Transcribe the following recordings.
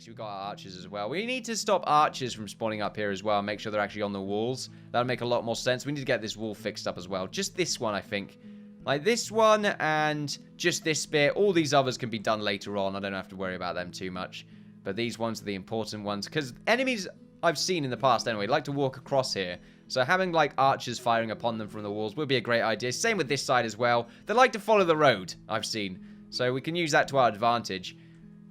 Nice. We've got our archers as well. We need to stop archers from spawning up here as well. Make sure they're actually on the walls. That'll make a lot more sense. We need to get this wall fixed up as well. Just this one, I think. Like this one and just this bit. All these others can be done later on. I don't have to worry about them too much. But these ones are the important ones. Because enemies I've seen in the past anyway like to walk across here. So having like archers firing upon them from the walls would be a great idea. Same with this side as well. They like to follow the road, I've seen. So we can use that to our advantage.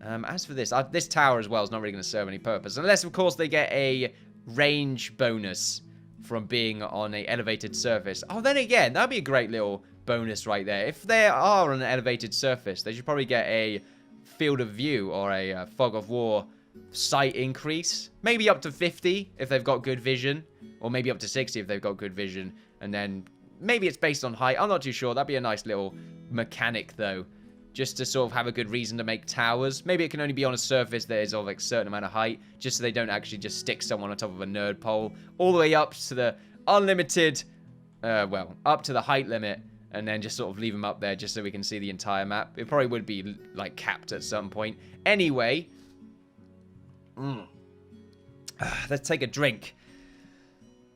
As for this tower as well is not really going to serve any purpose. Unless, of course, they get a range bonus from being on an elevated surface. Oh, then again, that'd be a great little bonus right there. If they are on an elevated surface, they should probably get a field of view or a fog of war sight increase. Maybe up to 50 if they've got good vision. Or maybe up to 60 if they've got good vision. And then maybe it's based on height. I'm not too sure. That'd be a nice little mechanic, though. Just to sort of have a good reason to make towers. Maybe it can only be on a surface that is of like a certain amount of height. Just so they don't actually just stick someone on top of a nerd pole. All the way up to the unlimited... well, up to the height limit. And then just sort of leave them up there just so we can see the entire map. It probably would be like capped at some point. Anyway. Let's take a drink.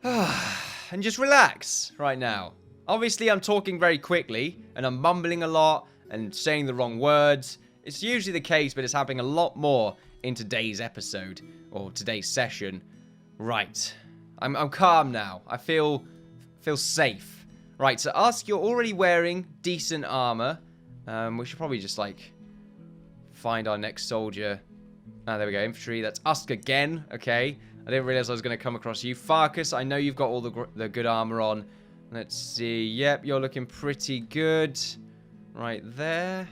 And just relax right now. Obviously, I'm talking very quickly. And I'm mumbling a lot. And saying the wrong words. It's usually the case, but it's happening a lot more in today's episode. Or today's session. Right. I'm calm now. I feel safe. Right, so us, you're already wearing decent armor. We should probably just, like, find our next soldier. Ah, there we go. Infantry. That's us again. Okay. I didn't realize I was going to come across you. Farkas, I know you've got all the good armor on. Let's see. Yep, you're looking pretty good. Right there.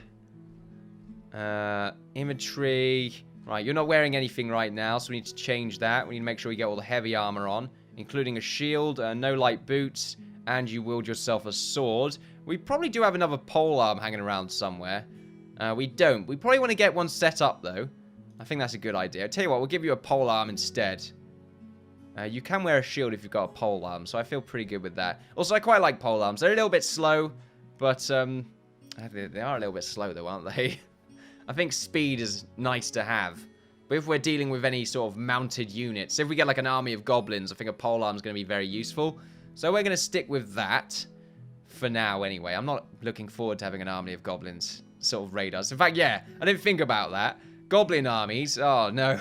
Infantry. Right, you're not wearing anything right now, so we need to change that. We need to make sure we get all the heavy armor on, including a shield, no light boots, and you wield yourself a sword. We probably do have another polearm hanging around somewhere. We don't. We probably want to get one set up, though. I think that's a good idea. I'll tell you what, we'll give you a polearm instead. You can wear a shield if you've got a polearm, so I feel pretty good with that. Also, I quite like polearms. They're a little bit slow, but they are a little bit slow, though, aren't they? I think speed is nice to have. But if we're dealing with any sort of mounted units, if we get like an army of goblins, I think a polearm is going to be very useful. So we're going to stick with that for now anyway. I'm not looking forward to having an army of goblins sort of raid us. In fact, yeah, I didn't think about that. Goblin armies, oh no.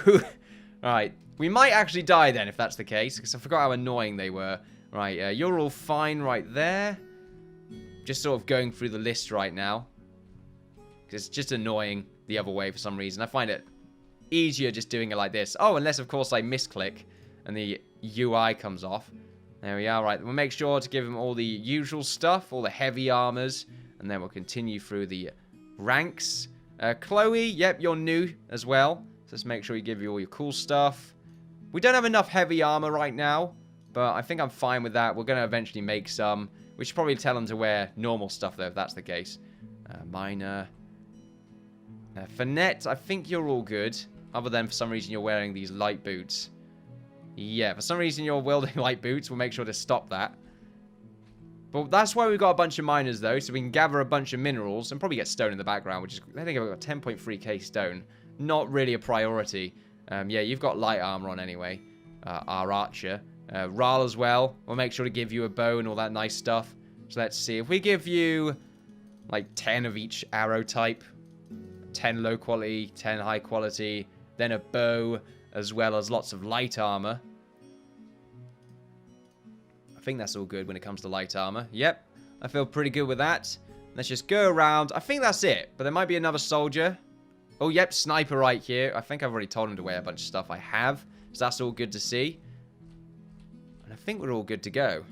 Right, we might actually die then if that's the case, because I forgot how annoying they were. Right, you're all fine right there. Just sort of going through the list right now. It's just annoying the other way for some reason. I find it easier just doing it like this. Oh, unless, of course, I misclick and the UI comes off. There we are. Right, we'll make sure to give them all the usual stuff, all the heavy armors, and then we'll continue through the ranks. Chloe, yep, you're new as well. So let's make sure we give you all your cool stuff. We don't have enough heavy armor right now, but I think I'm fine with that. We're going to eventually make some. We should probably tell them to wear normal stuff, though, if that's the case. Minor. Finette, I think you're all good. Other than for some reason you're wearing these light boots. Yeah, for some reason you're wielding light boots. We'll make sure to stop that. But that's why we've got a bunch of miners, though. So we can gather a bunch of minerals and probably get stone in the background. Which is, I think I've got 10.3k stone. Not really a priority. Yeah, you've got light armor on anyway. Our archer. Ral as well. We'll make sure to give you a bow and all that nice stuff. So let's see. If we give you like 10 of each arrow type. 10 low quality, 10 high quality, then a bow, as well as lots of light armor. I think that's all good when it comes to light armor. Yep, I feel pretty good with that. Let's just go around. I think that's it, but there might be another soldier. Oh, yep, sniper right here. I think I've already told him to wear a bunch of stuff. I have, so that's all good to see. And I think we're all good to go.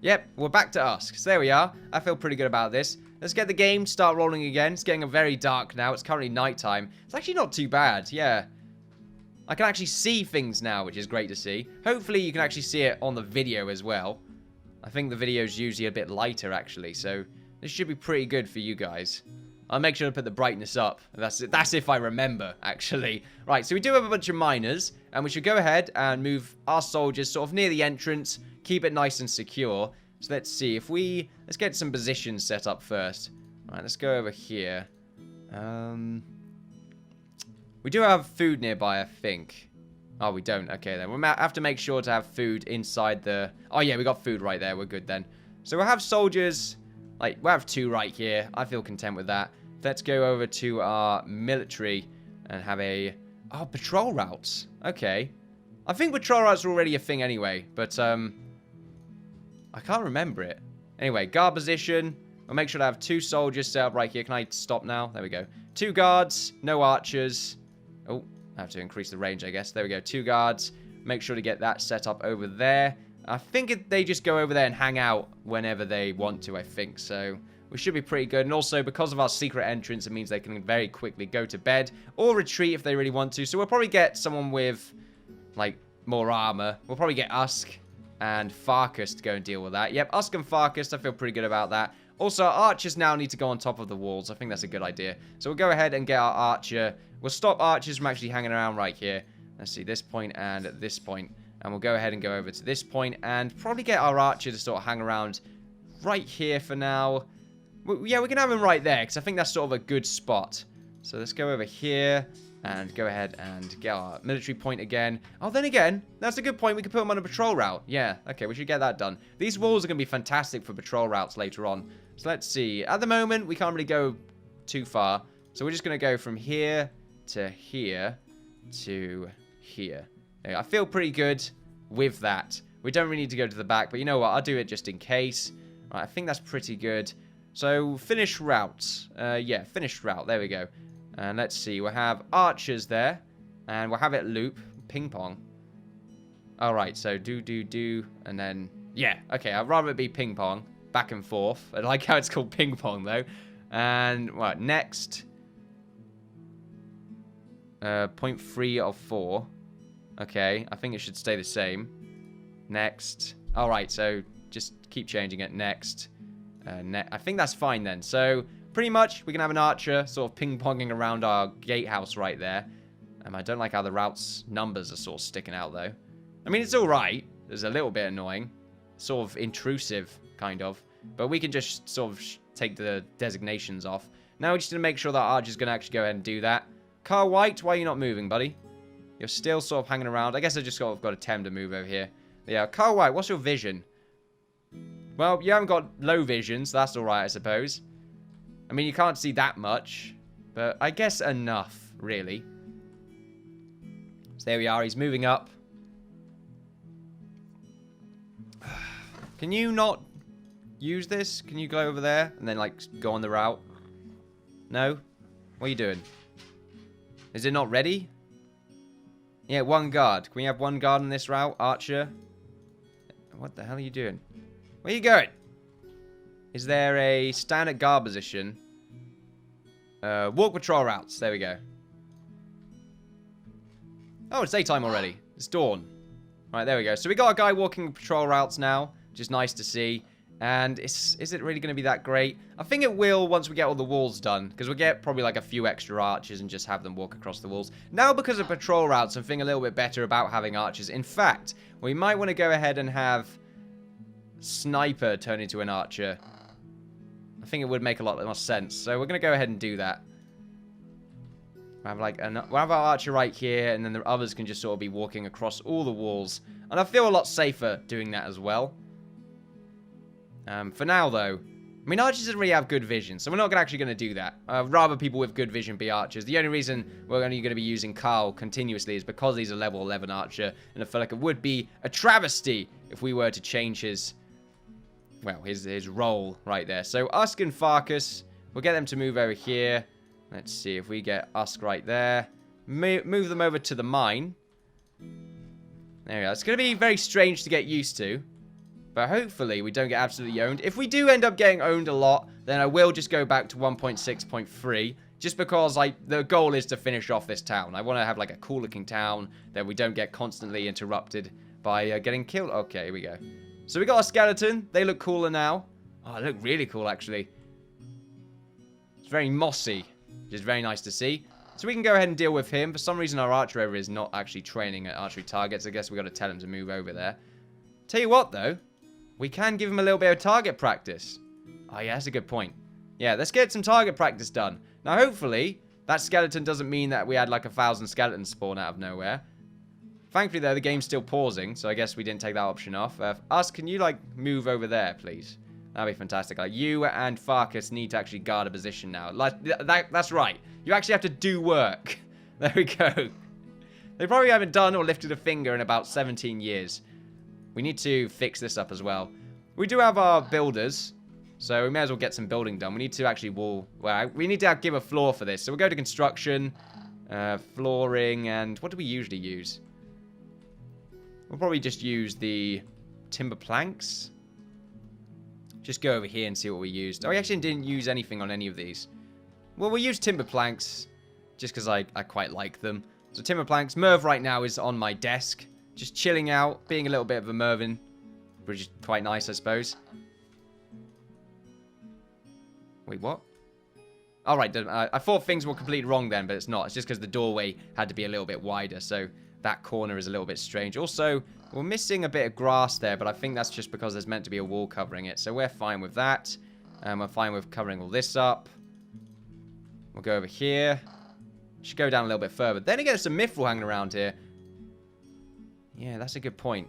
Yep, we're back to us. So there we are. I feel pretty good about this. Let's get the game, start rolling again. It's getting very dark now. It's currently nighttime. It's actually not too bad, yeah. I can actually see things now, which is great to see. Hopefully you can actually see it on the video as well. I think the video is usually a bit lighter, actually, so this should be pretty good for you guys. I'll make sure to put the brightness up. That's if I remember, actually. Right, so we do have a bunch of miners, and we should go ahead and move our soldiers sort of near the entrance, keep it nice and secure. So let's see, let's get some positions set up first. Alright, let's go over here. We do have food nearby, I think. Oh, we don't. Okay, then. We'll have to make sure to have food inside the... Oh, yeah, we got food right there. We're good, then. So we'll have soldiers... Like, we'll have 2 right here. I feel content with that. Let's go over to our military and have a... Oh, patrol routes. Okay. I think patrol routes are already a thing anyway, but, I can't remember it. Anyway, guard position. I'll make sure to have 2 soldiers set up right here. Can I stop now? There we go. 2 guards. No archers. Oh, I have to increase the range, I guess. There we go. 2 guards. Make sure to get that set up over there. I think they just go over there and hang out whenever they want to, I think. So we should be pretty good. And also, because of our secret entrance, it means they can very quickly go to bed or retreat if they really want to. So we'll probably get someone with, like, more armor. We'll probably get Usk and Farkas to go and deal with that. Yep, Usk and Farkas. I feel pretty good about that. Also, our archers now need to go on top of the walls. I think that's a good idea. So we'll go ahead and get our archer. We'll stop archers from actually hanging around right here. Let's see, this point and this point. And we'll go ahead and go over to this point and probably get our archer to sort of hang around right here for now. Yeah, we can have him right there because I think that's sort of a good spot. So let's go over here and go ahead and get our military point again. Oh, then again, that's a good point. We can put them on a patrol route. Yeah, okay, we should get that done. These walls are going to be fantastic for patrol routes later on. So let's see. At the moment, we can't really go too far. So we're just going to go from here to here to here. Yeah, I feel pretty good with that. We don't really need to go to the back, but you know what? I'll do it just in case. Right, I think that's pretty good. So, finish routes. Yeah, finished route. There we go. And let's see. We'll have archers there. And we'll have it loop. Ping-pong. Alright, so do. And then, yeah. Okay, I'd rather it be ping-pong. Back and forth. I like how it's called ping-pong, though. And, what, next. 0.3 of 4. Okay, I think it should stay the same. Next. Alright, so just keep changing it. Next. I think that's fine then. So, pretty much, we can have an archer sort of ping-ponging around our gatehouse right there. I don't like how the route's numbers are sort of sticking out, though. I mean, it's alright. It's a little bit annoying. Sort of intrusive, kind of. But we can just sort of take the designations off. Now we just need to make sure that archer's going to actually go ahead and do that. Carl White, why are you not moving, buddy? You're still sort of hanging around. I guess I just sort of got to tell him to move over here. Yeah, Carl White, what's your vision? Well, you haven't got low vision, so that's alright, I suppose. I mean, you can't see that much. But I guess enough, really. So there we are. He's moving up. Can you not use this? Can you go over there and then, like, go on the route? No? What are you doing? Is it not ready? Yeah, 1 guard. Can we have 1 guard on this route? Archer? What the hell are you doing? Where are you going? Is there a standard guard position? Walk patrol routes. There we go. Oh, it's daytime already. It's dawn. Right, there we go. So we got a guy walking patrol routes now, which is nice to see. And is it really going to be that great? I think it will once we get all the walls done. Because we'll get probably like a few extra archers and just have them walk across the walls. Now, because of patrol routes, I'm feeling a little bit better about having archers. In fact, we might want to go ahead and have Sniper turn into an archer. I think it would make a lot more sense. So we're going to go ahead and do that. We'll have our archer right here. And then the others can just sort of be walking across all the walls. And I feel a lot safer doing that as well. For now, though, I mean, archers don't really have good vision, so we're not actually going to do that. Rather people with good vision be archers. The only reason we're only going to be using Carl continuously is because he's a level 11 archer, and I feel like it would be a travesty if we were to change his, well, his role right there. So Usk and Farkas, we'll get them to move over here. Let's see if we get Usk right there. Move them over to the mine. There we go. It's going to be very strange to get used to. But hopefully we don't get absolutely owned. If we do end up getting owned a lot, then I will just go back to 1.6.3. Just because the goal is to finish off this town. I want to have like a cool looking town that we don't get constantly interrupted by getting killed. Okay, here we go. So we got a skeleton. They look cooler now. Oh, they look really cool actually. It's very mossy, which is very nice to see. So we can go ahead and deal with him. For some reason our archer over is not actually training at archery targets. I guess we got to tell him to move over there. Tell you what though. We can give him a little bit of target practice. Oh, yeah, that's a good point. Yeah, let's get some target practice done. Now, hopefully, That skeleton doesn't mean that we had like 1,000 skeletons spawn out of nowhere. Thankfully, though, the game's still pausing, so I guess we didn't take that option off. Us, can you, like, move over there, please? That'd be fantastic. Like, you and Farkas need to actually guard a position now. Like, that's right. You actually have to do work. There we go. They probably haven't done or lifted a finger in about 17 years. We need to fix this up as well. We do have our builders, so we may as well get some building done. We need to actually we need to give a floor for this. So we'll go to construction, flooring, and what do we usually use? We'll probably just use the timber planks. Just go over here and see what we used. Oh, we actually didn't use anything on any of these. Well, we'll use timber planks just because I quite like them. So timber planks. Merv right now is on my desk. Just chilling out, being a little bit of a Mervin. Which is quite nice, I suppose. Wait, what? Alright, I thought things were completely wrong then, but it's not. It's just because the doorway had to be a little bit wider, so that corner is a little bit strange. Also, we're missing a bit of grass there, but I think that's just because there's meant to be a wall covering it. So we're fine with that. We're fine with covering all this up. We'll go over here. Should go down a little bit further. Then again, there's some mithril hanging around here. Yeah, that's a good point.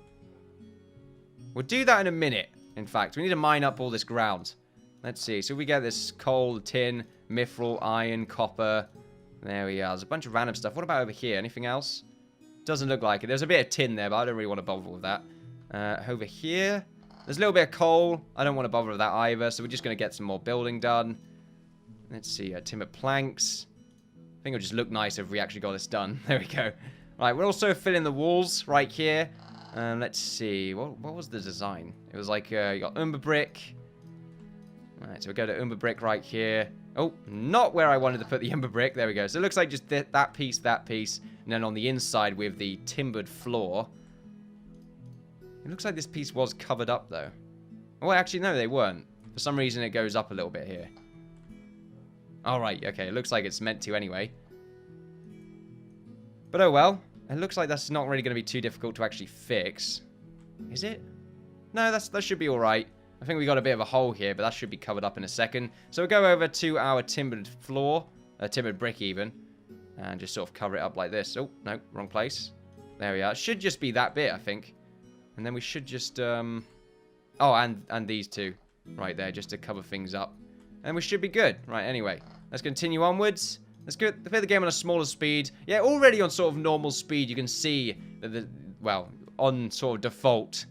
We'll do that in a minute, in fact. We need to mine up all this ground. Let's see. So we get this coal, tin, mithril, iron, copper. There we are. There's a bunch of random stuff. What about over here? Anything else? Doesn't look like it. There's a bit of tin there, but I don't really want to bother with that. Over here, there's a little bit of coal. I don't want to bother with that either, so we're just going to get some more building done. Let's see. Timber planks. I think it'll just look nice if we actually got this done. There we go. Right, we're also filling the walls right here. Let's see. What was the design? It was like, you got umber brick. Alright, so we go to umber brick right here. Oh, not where I wanted to put the umber brick. There we go. So it looks like just that piece, and then on the inside with the timbered floor. It looks like this piece was covered up, though. Oh, actually, no, they weren't. For some reason, it goes up a little bit here. Alright, okay. It looks like it's meant to anyway. But oh well. It looks like that's not really going to be too difficult to actually fix. Is it? No, that should be alright. I think we got a bit of a hole here, but that should be covered up in a second. So we'll go over to our timbered floor, timbered brick even, and just sort of cover it up like this. Oh, no, wrong place. There we are. It should just be that bit, I think. And then we should just, oh, and these two right there, just to cover things up. And we should be good. Right, anyway, let's continue onwards. Let's go play the game on a smaller speed. Yeah, already on sort of normal speed, you can see that well, on sort of default,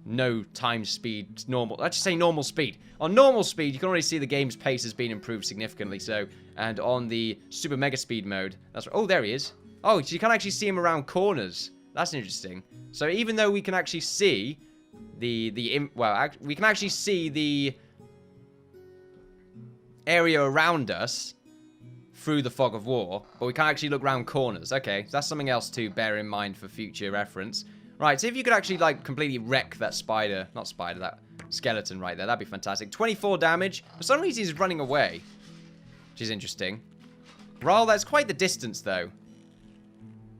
no time speed, normal. Let's just say normal speed. On normal speed, you can already see the game's pace has been improved significantly. So, and on the super mega speed mode, that's oh, there he is. Oh, so you can actually see him around corners. That's interesting. So even though we can actually see we can actually see the area around us through the fog of war, but we can't actually look around corners. Okay, so that's something else to bear in mind for future reference. Right, so if you could actually, like, completely wreck that that skeleton right there, that'd be fantastic. 24 damage. For some reason, he's running away, which is interesting. Well, that's quite the distance, though.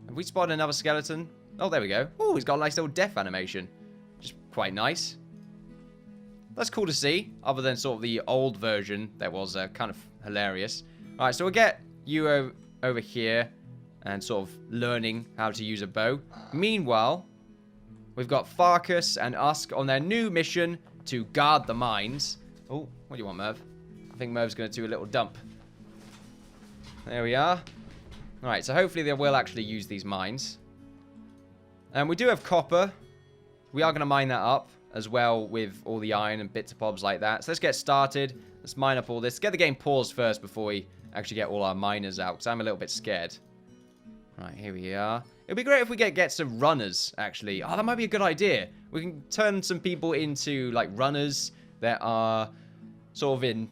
Have we spotted another skeleton? Oh, there we go. Oh, he's got a nice little death animation, which is quite nice. That's cool to see, other than sort of the old version that was kind of hilarious. Alright, so we'll get you over here and sort of learning how to use a bow. Meanwhile, we've got Farkas and Usk on their new mission to guard the mines. Oh, what do you want, Merv? I think Merv's going to do a little dump. There we are. Alright, so hopefully they will actually use these mines. And we do have copper. We are going to mine that up as well with all the iron and bits and bobs like that. So let's get started. Let's mine up all this. Get the game paused first before we actually get all our miners out, because I'm a little bit scared. Right, here we are. It'd be great if we get some runners, actually. Oh, that might be a good idea. We can turn some people into, like, runners that are sort of in,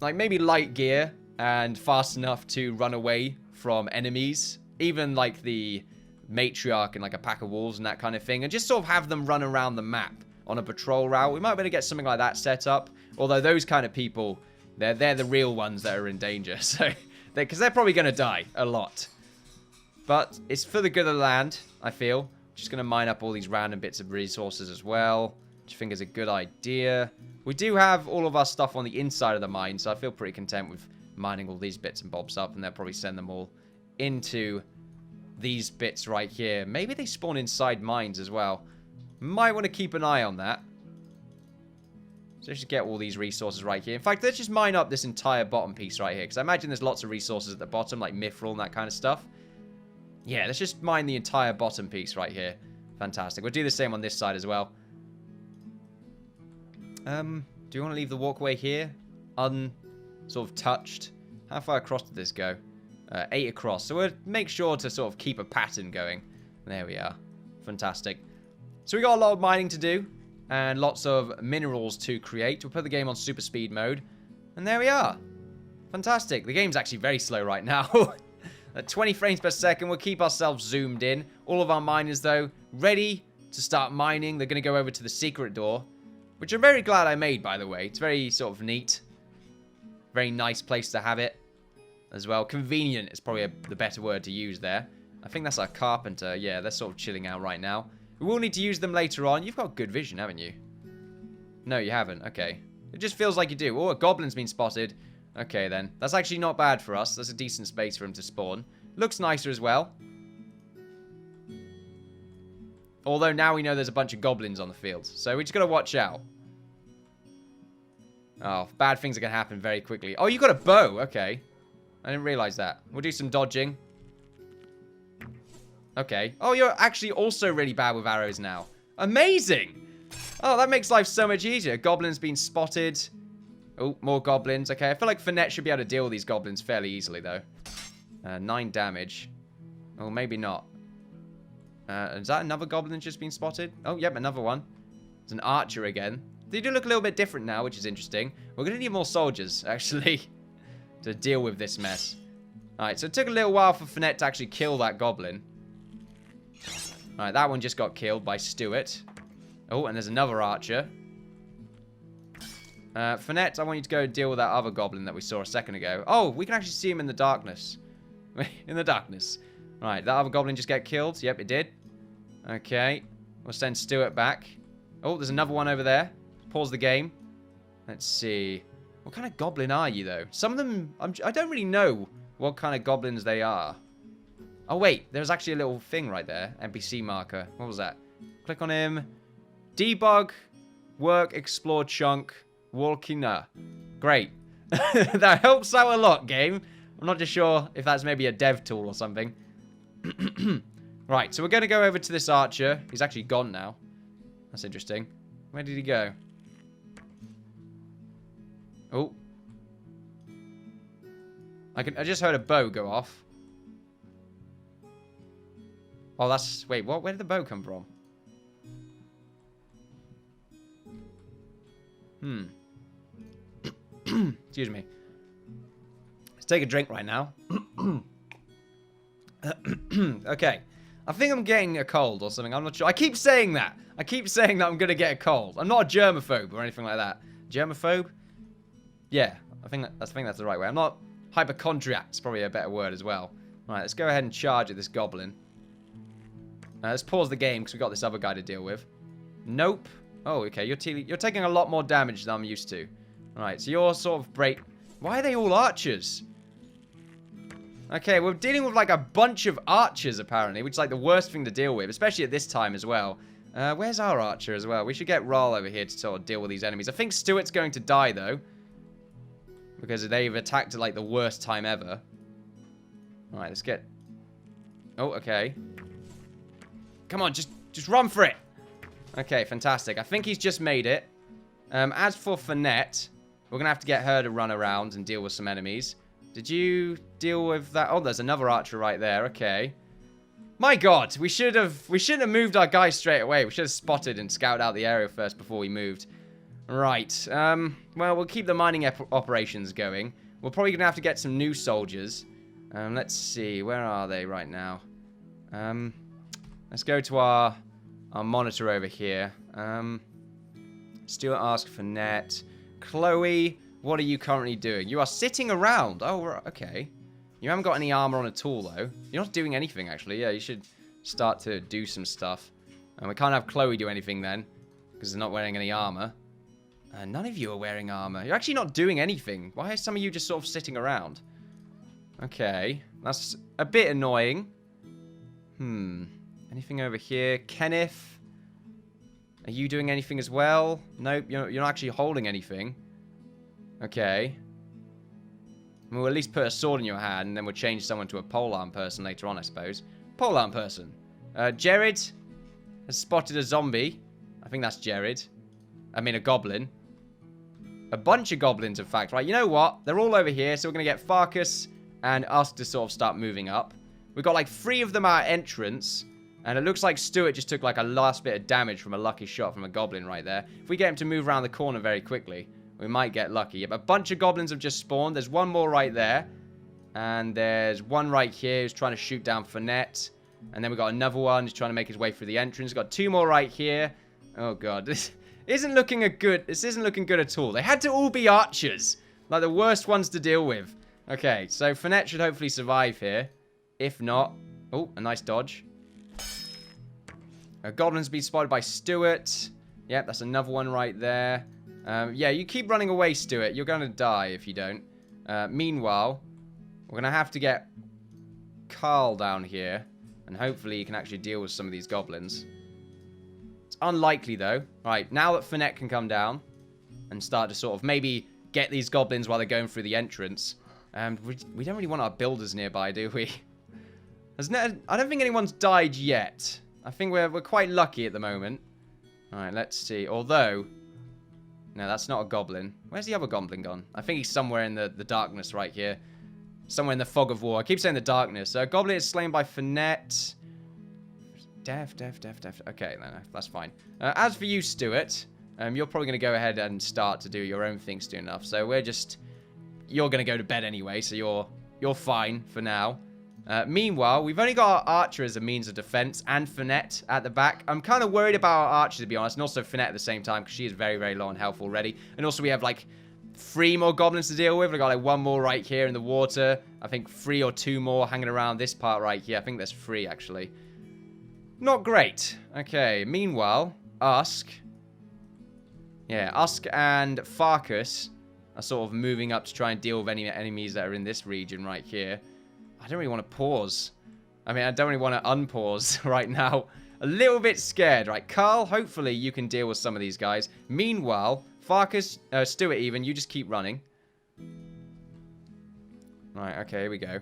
like, maybe light gear and fast enough to run away from enemies. Even, like, the matriarch and, like, a pack of wolves and that kind of thing. And just sort of have them run around the map on a patrol route. We might be able to get something like that set up. Although those kind of people, they're the real ones that are in danger. So, because they're probably going to die a lot. But it's for the good of the land, I feel. Just going to mine up all these random bits of resources as well, which I think is a good idea. We do have all of our stuff on the inside of the mine, so I feel pretty content with mining all these bits and bobs up, and they'll probably send them all into these bits right here. Maybe they spawn inside mines as well. Might want to keep an eye on that. So let's just get all these resources right here. In fact, let's just mine up this entire bottom piece right here, because I imagine there's lots of resources at the bottom, like mithril and that kind of stuff. Yeah, let's just mine the entire bottom piece right here. Fantastic. We'll do the same on this side as well. Do you want to leave the walkway here? Sort of touched. How far across did this go? 8 across. So we'll make sure to sort of keep a pattern going. There we are. Fantastic. So we got a lot of mining to do. And lots of minerals to create. We'll put the game on super speed mode. And there we are. Fantastic. The game's actually very slow right now. At 20 frames per second. We'll keep ourselves zoomed in. All of our miners, though, ready to start mining. They're going to go over to the secret door. Which I'm very glad I made, by the way. It's very sort of neat. Very nice place to have it as well. Convenient is probably the better word to use there. I think that's our carpenter. Yeah, they're sort of chilling out right now. We will need to use them later on. You've got good vision, haven't you? No, you haven't. Okay. It just feels like you do. Oh, a goblin's been spotted. Okay, then. That's actually not bad for us. That's a decent space for him to spawn. Looks nicer as well. Although now we know there's a bunch of goblins on the field. So we just got to watch out. Oh, bad things are going to happen very quickly. Oh, you got a bow. Okay. I didn't realize that. We'll do some dodging. Okay. Oh, you're actually also really bad with arrows now. Amazing. Oh, that makes life so much easier. Goblin's been spotted. Oh, more goblins. Okay, I feel like Finette should be able to deal with these goblins fairly easily, though. 9 damage. Oh, maybe not. Is that another goblin just been spotted? Oh, yep, another one. It's an archer again. They do look a little bit different now, which is interesting. We're going to need more soldiers, actually, to deal with this mess. Alright, so it took a little while for Finette to actually kill that goblin. Alright, that one just got killed by Stuart. Oh, and there's another archer. Finette, I want you to go deal with that other goblin that we saw a second ago. Oh, we can actually see him in the darkness. In the darkness. Right, that other goblin just get killed. Yep, it did. Okay. We'll send Stuart back. Oh, there's another one over there. Pause the game. Let's see. What kind of goblin are you, though? Some of them, I don't really know what kind of goblins they are. Oh, wait. There's actually a little thing right there. NPC marker. What was that? Click on him. Debug. Work. Explore chunk. Walkina. Great. That helps out a lot, game. I'm not just sure if that's maybe a dev tool or something. Right, so we're going to go over to this archer. He's actually gone now. That's interesting. Where did he go? Oh. I just heard a bow go off. Oh, that's... Wait, what? Where did the bow come from? Excuse me. Let's take a drink right now. Okay. I think I'm getting a cold or something. I'm not sure. I keep saying that. I keep saying that I'm going to get a cold. I'm not a germaphobe or anything like that. Germaphobe? Yeah. I think that's the right way. I'm not hypochondriac. It's probably a better word as well. Right, let's go ahead and charge at this goblin. Let's pause the game because we've got this other guy to deal with. Nope. Oh, okay. You're taking a lot more damage than I'm used to. Alright, so you're sort of break... Why are they all archers? Okay, we're dealing with like a bunch of archers apparently, which is like the worst thing to deal with, especially at this time as well. Where's our archer as well? We should get Ral over here to sort of deal with these enemies. I think Stuart's going to die though, because they've attacked at like the worst time ever. Alright, let's get... Oh, okay. Come on, just run for it. Okay, fantastic. I think he's just made it. As for Finette, we're going to have to get her to run around and deal with some enemies. Did you deal with that? Oh, there's another archer right there. Okay. My God, we shouldn't have moved our guys straight away. We should have spotted and scouted out the area first before we moved. Right. Well, we'll keep the mining operations going. We're probably going to have to get some new soldiers. Let's see. Where are they right now? Let's go to our monitor over here. Stuart asked for net. Chloe, what are you currently doing? You are sitting around. Oh, okay. You haven't got any armor on at all, though. You're not doing anything, actually. Yeah, you should start to do some stuff. And we can't have Chloe do anything then, because they're not wearing any armor. None of you are wearing armor. You're actually not doing anything. Why are some of you just sort of sitting around? Okay. That's a bit annoying. Anything over here? Kenneth? Are you doing anything as well? Nope, you're not actually holding anything. Okay. We'll at least put a sword in your hand, and then we'll change someone to a polearm person later on, I suppose. Polearm person. Jared has spotted a zombie. I think that's Jared. I mean, a goblin. A bunch of goblins, in fact. Right, you know what? They're all over here, so we're going to get Farkas and us to sort of start moving up. We've got like 3 of them at entrance. And it looks like Stuart just took like a last bit of damage from a lucky shot from a goblin right there. If we get him to move around the corner very quickly, we might get lucky. Yep, a bunch of goblins have just spawned. There's one more right there. And there's one right here who's trying to shoot down Fournette. And then we've got another one who's trying to make his way through the entrance. We've got 2 more right here. Oh, God. This isn't looking good at all. They had to all be archers. Like the worst ones to deal with. Okay, so Fournette should hopefully survive here. If not... Oh, a nice dodge. A goblin's been spotted by Stuart. Yep, that's another one right there. Yeah, you keep running away, Stuart. You're going to die if you don't. Meanwhile, we're going to have to get Carl down here. And hopefully he can actually deal with some of these goblins. It's unlikely, though. Right, now that Fournette can come down and start to sort of maybe get these goblins while they're going through the entrance. We don't really want our builders nearby, do we? I don't think anyone's died yet. I think we're quite lucky at the moment. Alright, let's see. Although... No, that's not a goblin. Where's the other goblin gone? I think he's somewhere in the darkness right here. Somewhere in the fog of war. I keep saying the darkness. Goblin is slain by Fournette. Deaf. Okay, no, that's fine. As for you, Stuart, you're probably going to go ahead and start to do your own thing soon enough. So we're just... You're going to go to bed anyway, so you're fine for now. Meanwhile, we've only got our archer as a means of defense and Fournette at the back. I'm kind of worried about our archer, to be honest, and also Fournette at the same time, because she is very, very low on health already. And also we have, like, 3 more goblins to deal with. We've got, like, 1 more right here in the water. I think 3 or 2 more hanging around this part right here. I think there's 3, actually. Not great. Okay, meanwhile, Usk. Yeah, Usk and Farkas are sort of moving up to try and deal with any enemies that are in this region right here. I don't really want to pause. I mean, I don't really want to unpause right now. A little bit scared. Right, Carl, hopefully you can deal with some of these guys. Meanwhile, Farkas, Stuart even, you just keep running. Right, okay, here we go.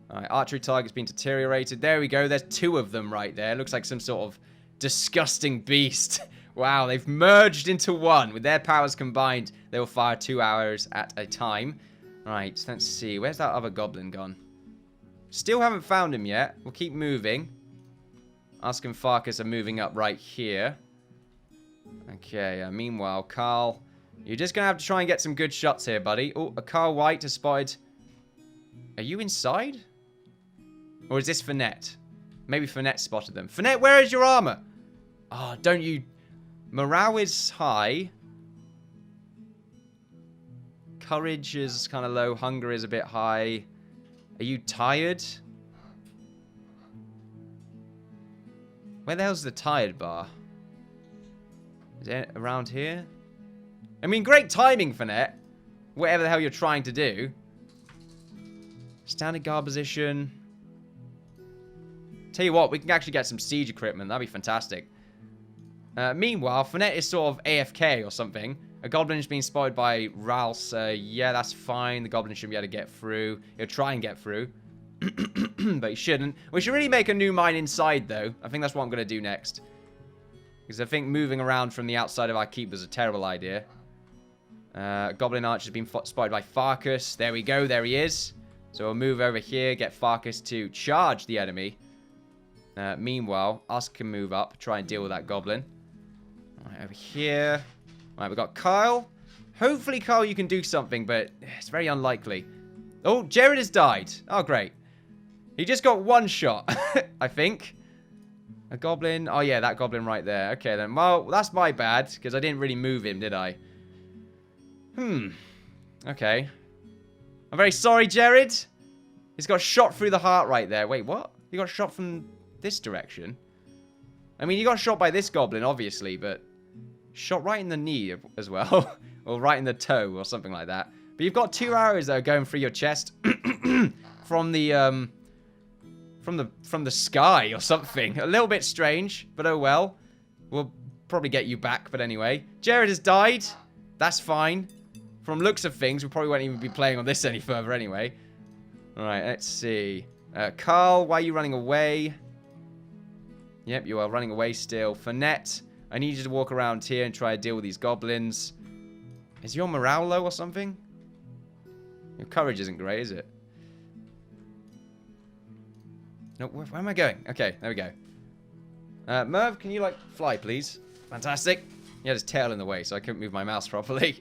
Alright, archery target's been deteriorated. There we go, there's 2 of them right there. Looks like some sort of disgusting beast. Wow, they've merged into one. With their powers combined, they will fire 2 arrows at a time. Right, let's see. Where's that other goblin gone? Still haven't found him yet. We'll keep moving. Usk and Farkas are moving up right here. Okay, meanwhile, Carl, you're just going to have to try and get some good shots here, buddy. Oh, a Carl White has spotted... Are you inside? Or is this Fournette? Maybe Fournette spotted them. Fournette, where is your armor? Oh, don't you... Morale is high. Courage is kind of low. Hunger is a bit high. Are you tired? Where the hell's the tired bar? Is it around here? I mean, great timing, Fournette. Whatever the hell you're trying to do. Standard guard position. Tell you what, we can actually get some siege equipment. That'd be fantastic. Meanwhile, Fournette is sort of AFK or something. A goblin's been spotted by Ralphs. Yeah, that's fine. The goblin shouldn't be able to get through. He'll try and get through. But he shouldn't. We should really make a new mine inside, though. I think that's what I'm going to do next. Because I think moving around from the outside of our keep was a terrible idea. Goblin Archer has been spotted by Farkas. There we go. There he is. So we'll move over here, get Farkas to charge the enemy. Meanwhile, us can move up, try and deal with that goblin. Right, over here. Right, we've got Kyle. Hopefully, Kyle, you can do something, but it's very unlikely. Oh, Jared has died. Oh, great. He just got 1 shot, I think. A goblin. Oh, yeah, that goblin right there. Okay, then. Well, that's my bad, because I didn't really move him, did I? Okay. I'm very sorry, Jared. He's got shot through the heart right there. Wait, what? He got shot from this direction? I mean, he got shot by this goblin, obviously, but... Shot right in the knee as well. Or right in the toe or something like that. But you've got 2 arrows that are going through your chest from the sky or something. A little bit strange, but oh well. We'll probably get you back, but anyway. Jared has died. That's fine. From looks of things, we probably won't even be playing on this any further anyway. Alright, let's see. Carl, why are you running away? Yep, you are running away still. Finette, I need you to walk around here and try to deal with these goblins. Is your morale low or something? Your courage isn't great, is it? No, where am I going? Okay, there we go. Merv, can you, like, fly, please? Fantastic. He had his tail in the way, so I couldn't move my mouse properly.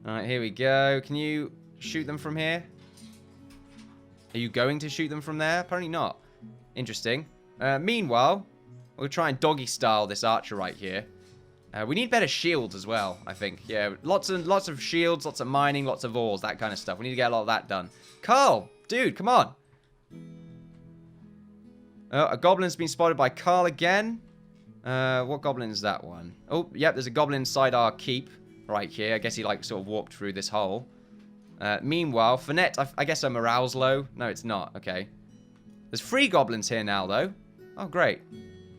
Alright, here we go. Can you shoot them from here? Are you going to shoot them from there? Apparently not. Interesting. Meanwhile, we'll try and doggy style this archer right here. We need better shields as well, I think. Yeah, lots of shields, lots of mining, lots of ores, that kind of stuff. We need to get a lot of that done. Carl, dude, come on. A goblin's been spotted by Carl again. What goblin is that one? Oh, yep, there's a goblin inside our keep right here. I guess he, like, sort of walked through this hole. Meanwhile, Finette, I guess her morale's low. No, it's not. Okay. There's 3 goblins here now, though. Oh, great.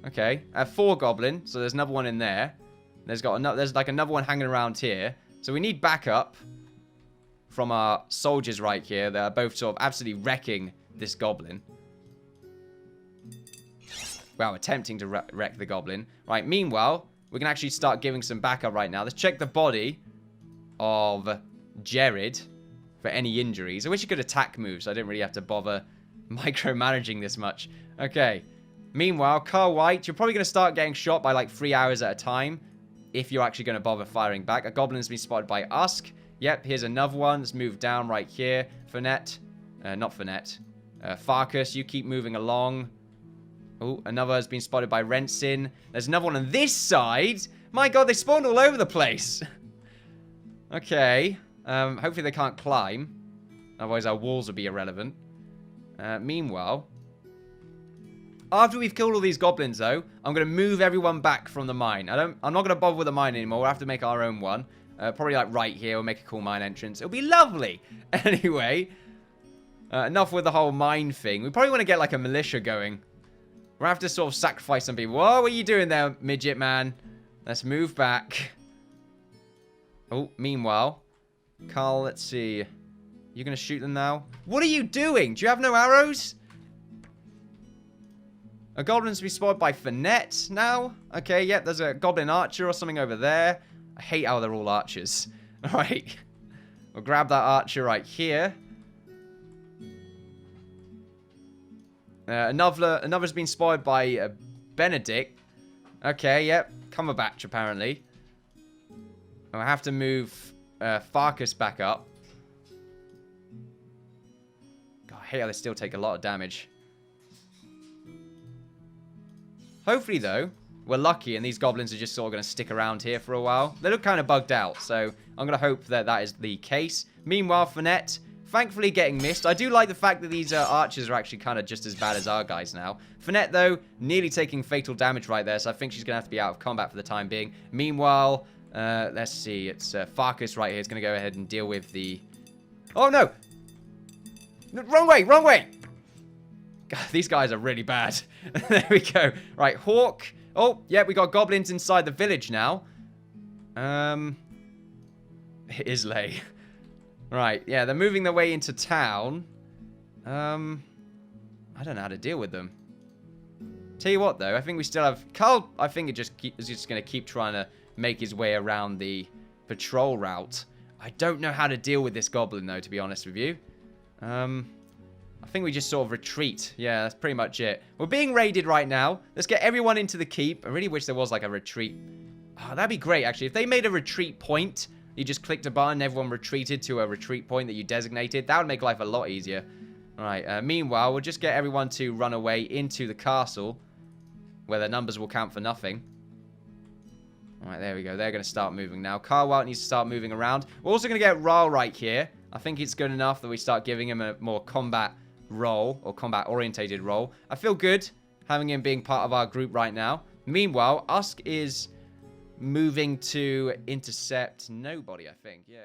Okay. 4 goblin, so there's another one in there. There's like another one hanging around here. So we need backup from our soldiers right here. They're both sort of absolutely wrecking this goblin. Well, attempting to wreck the goblin. Right, meanwhile, we can actually start giving some backup right now. Let's check the body of Jared for any injuries. I wish you could attack moves, so I didn't really have to bother micromanaging this much. Okay. Meanwhile, Carl White, you're probably going to start getting shot by like 3 hours at a time if you're actually going to bother firing back. A goblin has been spotted by Usk. Yep, here's another one. Let's move down right here. Finette. Not Finette. Farkas, you keep moving along. Oh, another has been spotted by Rensin. There's another one on this side. My god, they spawned all over the place. Okay. Hopefully they can't climb. Otherwise our walls will be irrelevant. Meanwhile, after we've killed all these goblins, though, I'm going to move everyone back from the mine. I'm not going to bother with the mine anymore. We'll have to make our own one. Probably like right here. We'll make a cool mine entrance. It'll be lovely. Anyway, enough with the whole mine thing. We probably want to get like a militia going. We'll have to sort of sacrifice some people. What are you doing there, midget man? Let's move back. Oh, meanwhile, Carl, let's see. You're going to shoot them now? What are you doing? Do you have no arrows? A goblin's been spotted by Finette now. Okay, yep, there's a goblin archer or something over there. I hate how they're all archers. Alright. We'll grab that archer right here. Another's been spotted by Benedict. Okay, yep. Cumberbatch, apparently. I'll have to move Farkas back up. God, I hate how they still take a lot of damage. Hopefully, though, we're lucky and these goblins are just sort of going to stick around here for a while. They look kind of bugged out, so I'm going to hope that that is the case. Meanwhile, Finette, thankfully getting missed. I do like the fact that these archers are actually kind of just as bad as our guys now. Finette, though, nearly taking fatal damage right there, so I think she's going to have to be out of combat for the time being. Meanwhile, let's see. It's Farkas right here is going to go ahead and deal with the... Oh, no! Wrong way, wrong way! God, these guys are really bad. There we go. Right, Hawk. Oh, yeah, we got goblins inside the village now. Islay. Right, yeah, they're moving their way into town. I don't know how to deal with them. Tell you what, though, I think we still have... Carl, I think is just going to keep trying to make his way around the patrol route. I don't know how to deal with this goblin, though, to be honest with you. I think we just sort of retreat. Yeah, that's pretty much it. We're being raided right now. Let's get everyone into the keep. I really wish there was like a retreat. Oh, that'd be great, actually. If they made a retreat point, you just clicked a button, everyone retreated to a retreat point that you designated. That would make life a lot easier. All right, meanwhile, we'll just get everyone to run away into the castle, where their numbers will count for nothing. All right, there we go. They're going to start moving now. Carwell needs to start moving around. We're also going to get Ral right here. I think it's good enough that we start giving him a more combat role, or combat-orientated role. I feel good having him being part of our group right now. Meanwhile, Usk is moving to intercept nobody, I think. Yeah.